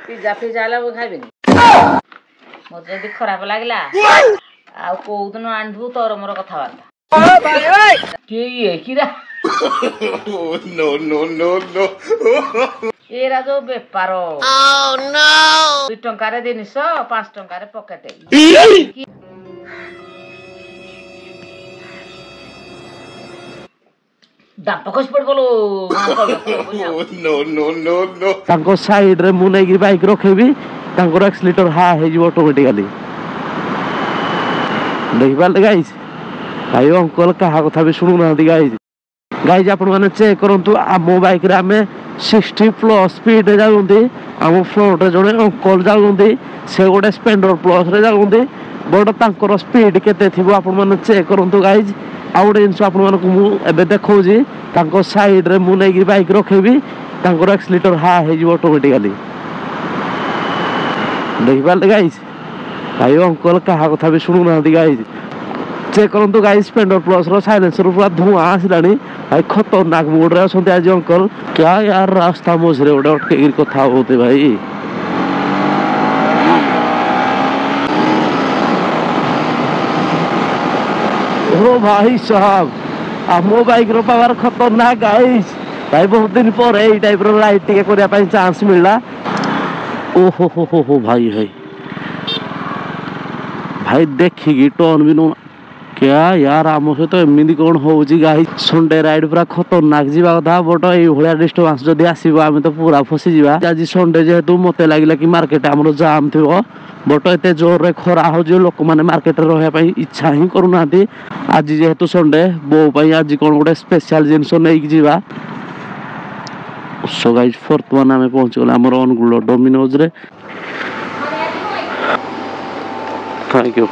Pizza pizza वाला वो खाइबिनी मत जदि खराब लागला आ को दिन आंधु तोर मोर कथाबार्ता के ये किरा नो नो नो नो एरा जो बेपार ओह नो 2 टंकार जिनिस 5 टंकार पकेट दाप खस पड़ गलो नो नो नो नो तांको साइड रे मु नै बाइक रखेबी तांको एक्सीलेटर हा हे जी ऑटोमेटिकली देख पाले गाइस भाई अंकल कहा कथा भी सुनु ना गाइस गाइस आपण माने चेक करंतु आ मो बाइक रे हमें 60 प्लस स्पीड रे जाउंदी हम फ्रंट रे जने अंकल जाउंदी से गोटे स्प्लेंडर प्लस रे जाउंदी बड तांकर स्पीड केते थिबो आपण माने चेक करंतु गाइस आउट जिनस आपण मानक मु एबे देखौजी तांको साइड रे मु नै बाइक रखेबी तांको एक्सीलेटर हा हे जी ऑटोमेटिकली देख पाले गाइस भाई अंकल कहा कथा भी सुनु ना गाइस चेक करंतु गाइस स्प्लेंडर प्लस रो साइलेंसर पूरा धुआं आसिलानी भाई खतरनाक मोड रे असंते आज अंकल क्या यार रास्ता मोजरे ओडे अटके कथा होते भाई ओ भाई साहब आ मो बाइक रो पावर खतरनाक गाइस भाई बहुत दिन पर ए टाइप रो राइड टिके करिया पई चांस मिलला ओ हो भाई भाई भाई देखिकी टर्न भी नो क्या यार आम सहित एमती कौन होची गाइस संडे राइड पूरा खतरनाक जीवा कथा बट ये भाया डिस्टर्बांस जदि आसीबो आमे तो पूरा फसी जीवा आज संडे जेहेतु मते लागिला कि मार्केट हमरो जाम थिबो बट एते जोर रे खरा हो जे लोक माने मार्केट रे रहया पई इच्छा ही करू नाथि आज जेहेतु संडे बो पई आज कोन गोटे स्पेशल जिंस नै कि जीवा सो गाइस वर्तमान आमे पहुंच गेला हमर अनुगुल डोमिनोज रे थैंक यू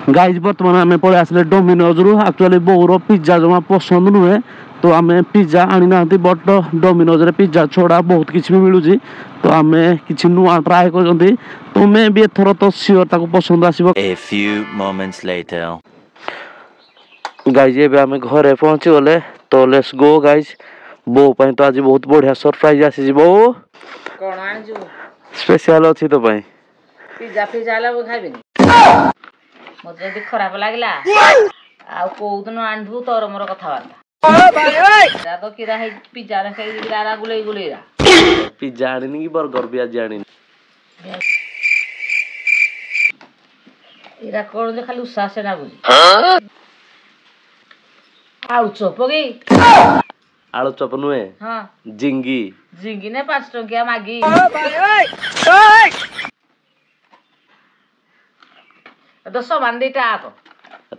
गाइज बर्तमान आम पड़े आसले डोमिनोज रु एक्चुअली बोर पिज्जा जमा पसंद नुहे तो आम पिज्जा आनी ना बट डोमिनोज रे पिज्जा छोड़ा बहुत किसी भी मिलूँ तो आम कि नुआ ट्राए कर तो मैं भी एथर तो सियोर ताको पसंद आसीबो। A few moments later guys एबे आम घरे पहुंची गले तो लेट्स गो गाइज बो पई तो आज बहुत बढ़िया सरप्राइज आसी बो कोन आनजु स्पेशल अछि तो पई पिज्जा पिज्जा वाला वो खाइबिनी मत जदि खराब लागला आ को दिन आंधु तोर मोर कथाबार्ता ओ भाई ओए तो किरा है पिज्जा रे खाइ दिला गुले गुलेरा पिज्जा आनी कि बर्गर भी आज आनी इरा कोन जे खाली उसा से ना बुझी आलू चप गे आलू चप नुए हां जिंगी जिंगी ने 5 टंकिया मागी ओ भाई ओए तो समान दिटा आको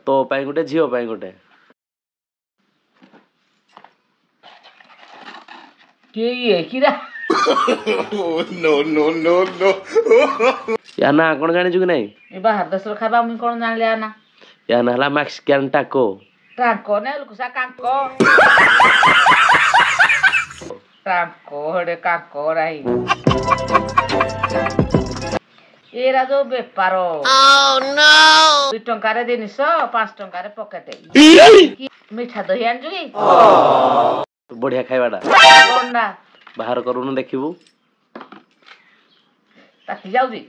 तो पाई गोटे झियो पाई गोटे के ये किरा नो नो नो नो या ना कोन जानि छु कि नहीं ए बाहर देशर खाबा मुई कोन जान लिया ना या ना हला मैक्सिकन टाको टाको ने लुकुसा काको टाको हडे काको राई एरा जो बेपार ओह नो 2 टंकार जिनिस 5 टंकार पकेट मीठा दही आनजु की बढ़िया खाइबाडा कोनडा बाहर करूनु देखिबू ताकी जाउजी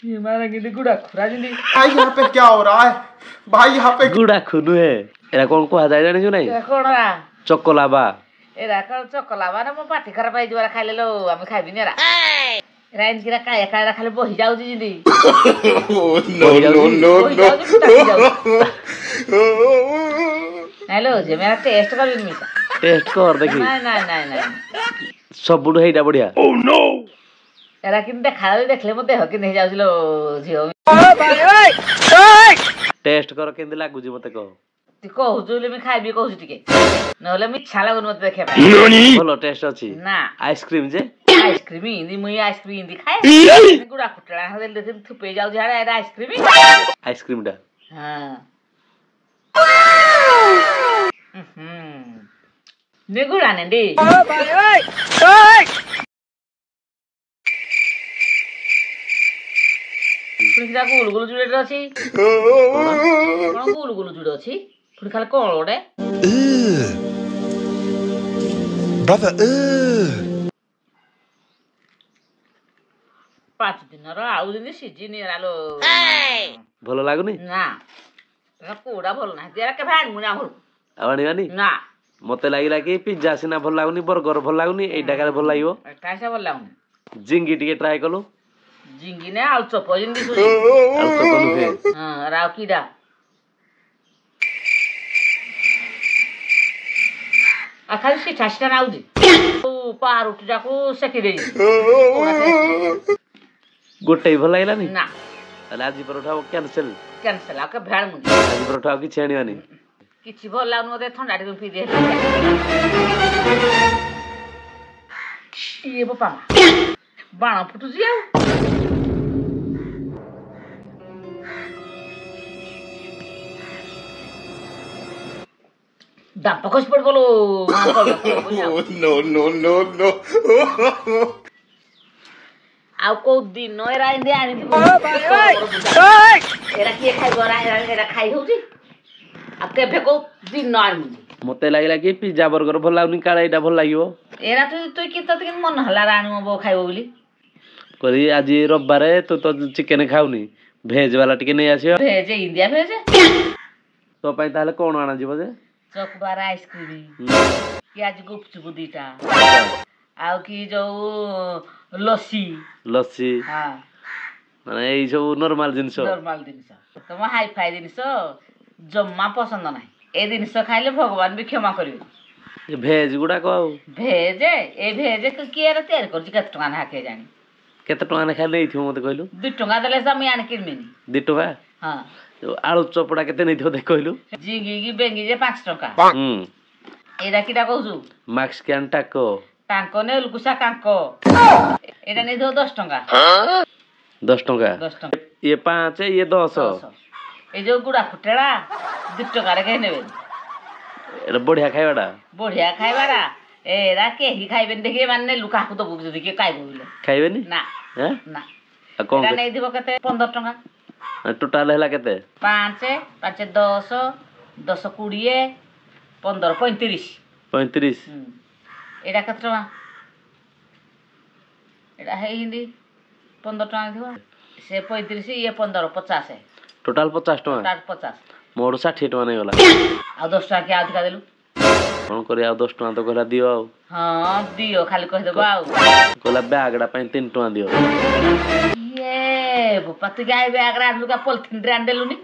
ये मारा गिदी गुडा खुरा जिंदी भाई यहाँ पे क्या हो रहा है भाई यहाँ पे गुडा खुनु है एरा कोन को जाय जानि छु नहीं कोनरा चकोलाबा एरा कोन चकोलाबा ना मो पाटी खराब आइ जरा खाइले लो हम खाइबिनी एरा राइन किरा काया काया खाली बही जाउजी जिंदी no no no no hello जे मेरा टेस्ट कर बिन मिसा टेस्ट कर देखि नहीं सब बुड हेडा बढ़िया ओह नो एरा किन देखा देखले मो देह कि नहीं जाउजिलो झियो ओ भाई ओए टेस्ट कर केंदी लागु जी मते कह ती कहू जोले मी खाइबी कहू टिके नहले मी छाला गुन मते देखे बोलो टेस्ट अछि ना आइसक्रीम जे आइसक्रीम इंदी मुई आइसक्रीम इंदी खाए गुडा कुटला हदे लेकिन थुपे जाउ झाडा एरा आइसक्रीम डा हां ने गुडा ने दी ओ भाई ओए पुरा गुल गुल जुडे अछि कोन गुल गुल जुडे अछि पुरा खाली कोन ओडे brother. 5 ଦିନର ଆଉ ଯେମିତି ସିଜିନି ହେଲାଲୋ ଭଲ ଲାଗୁନି ନା ଏରା କୋଉଟା ଭଲ ନାହିଁ ଏରା କେବେ ଆଣିବୁନି ଆମର ଆଉ ଆଣିବାନି ନା ମତେ ଲାଗିଲା କି ପିଜ୍ଜା ସିନା ଭଲ ଲାଗୁନି ବର୍ଗର ଭଲ ଲାଗୁନି ଏଇଟା କାଳେ ଭଲ ଲାଗିବ ଏଟା ସେ ଭଲ ଲାଗୁନି ଜିଙ୍ଗି ଟିକେ ଟ୍ରାଏ କଲୁ ଜିଙ୍ଗି ନେ ଆଳୁ ଚପ ଯେମିତି ଆଉ ଚପ ନୁହେଁ ହଁ ରାଉ କିଡ଼ା ଆଉ ଖାଲି ସିଠା ସିଠା ନାଉଛି ପାରୁଟିଟାକୁ ସେକି ଦେଇଛି ଗୋଟେ ଭଲ ଲାଗିଲାନି ନା ତାହେଲେ ଆଜି ପରଠୁ ଆଉ କ୍ୟାନସେଲ କ୍ୟାନସେଲ ଆଉ କେବେ ଆଣିବୁନି ଆଜି ପରଠୁ ଆଉ କିଛି ଆଣିବାନି କିଛି ଭଲ ଲାଗୁନି ମତେ ଥଣ୍ଡା ଟିକେ ପିଇ ଦେ ଇଏ ବୋପା ବାଣ ଫୁଟୁଛି ଆଉ ଦାନ୍ତ ଖସି ପଡିଗଲୁ No, no, no, no. ଆଉ କୋଉ ଦିନ ଏରା ଏମିତି ଆଣିଥିବୁ ଏରା କିଏ ଖାଇବ ଏରା ଖାଇ ହଉଛି ଆଉ କେବେ କୋଉ ଦିନ ଆଣିବୁନି ମତେ ଲାଗିଲା କି ପିଜ୍ଜା ବର୍ଗର ଭଲ ଲାଗୁନି କାଳେ ଏଇଟା ଭଲ ଲାଗିବ ଏରା ତୁଇ କି ତତେ କେମିତି ମନ ହେଲା ଆଣିବ ବୋଉ ଖାଇବ ବୋଲି କରି ଆଜି ରବିବାରେ ତୁ ତ ଚିକେନ ଖାଉନି ଭେଜ ବାଲା ଟିକେ ନେଇ ଆସିବ ଭେଜ ଇଣ୍ଡିଆ ଭେଜ ତୋ ପାଇଁ ତାହେଲେ କଣ ଅଣାଯିବ ଯେ ଚକବାର ଆଇସ୍କ୍ରିମ କି ଆଜି ଗୁପଚୁପ 2ଟା ଆଉ କି ଯୋଉ ଲସି ଲସି ହଁ ମାନେ ଏଇ ସବୁ ନର୍ମାଲ ଜିନିଷ ନର୍ମାଲ ଜିନିଷ ତମ ହାଇ ଫାଇ ଜିନିଷ ଜମା ପସନ୍ଦ ନାହିଁ ଏ ଜିନିଷ ଖାଇଲେ ଭଗବାନ ବି କ୍ଷମା କରିବେ ଭେଜ ଗୁଡାକ ଆଉ ଭେଜ ଏ ଭେଜ କିଏ ତିଆରି କରୁଛି କେତେ ଟଙ୍କା ନା କିଏ ଜାଣି କେତେ ଟଙ୍କା ଲେଖା ନେଇଥିବ ମତେ କହିଲୁ 2 ଟଙ୍କା ଦେଲେ ମୁଁ ଆଣି କିଣିବିନି 2 ଟଙ୍କା ହଁ ଯୋଉ ଆଳୁ ଚପଟା କେତେ ନେଇଥିବ ଦେଖ କହିଲୁ ଜିଙ୍ଗି ବେଙ୍ଗି ଯେ 5 ଟଙ୍କା ଏଇଟା କିଟା କହୁଛୁ ମାକ୍ସ କ୍ୟାନ୍ ଟାକୋ କାଙ୍କ ନେ ଲୁକୁସା କାଙ୍କ ଏଇଟା ନେଇଥିବ 10 ଟଙ୍କା 10 ଟଙ୍କା 10 ଟଙ୍କା ଇଏ 5 ଇଏ 10 ଏଇ ଯୋଉ ଗୁଡା ଫୁଟେଳା 2 ଟଙ୍କାରେ କେହି ନେବେନି ଏଟା ବଢିଆ ଖାଇବାଟା ବଢିଆ ଖାଇବାରା ଏରା କେହି ଖାଇବେନି ଦେଖିବେ ମାନେ ଲୁକାକୁ ଦବୁ ଯଦି କିଏ ଖାଇବ ବୋଲେ ଖାଇବେନି ନା ନା ଆଉ କଣ ଏଟା ନେଇଥିବ କେତେ 15 ଟଙ୍କା ଟୋଟାଲ ହେଲା କେତେ 5 5 10 10 20 15 35 ଏଇଟା କେତେ ଟଙ୍କା ଏଇଟା ହେଇନ୍ତି 15 ଟଙ୍କା ଥିବ ସେ 35 ଇଏ 15 50 ଟୋଟାଲ 50 ଟଙ୍କା 50 ମୋର 60 ଟଙ୍କା ନେଇଗଲା ଆଉ 10 ଟଙ୍କା କିଏ ଅଧିକା ଦେଲୁ କଣ କରିବା ଆଉ 10 ଟଙ୍କା ତ କହିଲା ଦିଅ ଆଉ ହଁ ଦିଅ ଖାଲି କହିଦେବ ଆଉ କହିଲା ବ୍ୟାଗଟା ପାଇଁ 3 ଟଙ୍କା ଦିଅ ଇଏ ବୋପା ତୁ ଗାଈ ବ୍ୟାଗରେ ଆଣିଲୁ କା ପଲିଥିନରେ ଆଣିଦେଲୁନି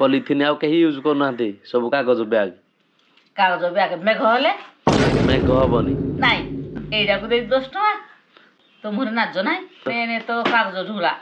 ପଲିଥିନ ଆଉ କେହି ୟୁଜ କରୁନାହାନ୍ତି ସବୁ କାଗଜ ବ୍ୟାଗ କାଗଜ ବ୍ୟାଗ ମେଘ ହେଲେ ମେଘ ହବନି ନାଇଁ ଏଇଟାକୁ ଦେଇ 10 ଟଙ୍କା ତ ମୁହଁରେ ନାଜ ନାହିଁ ନେ ତ କାଗଜ ଝୁଲା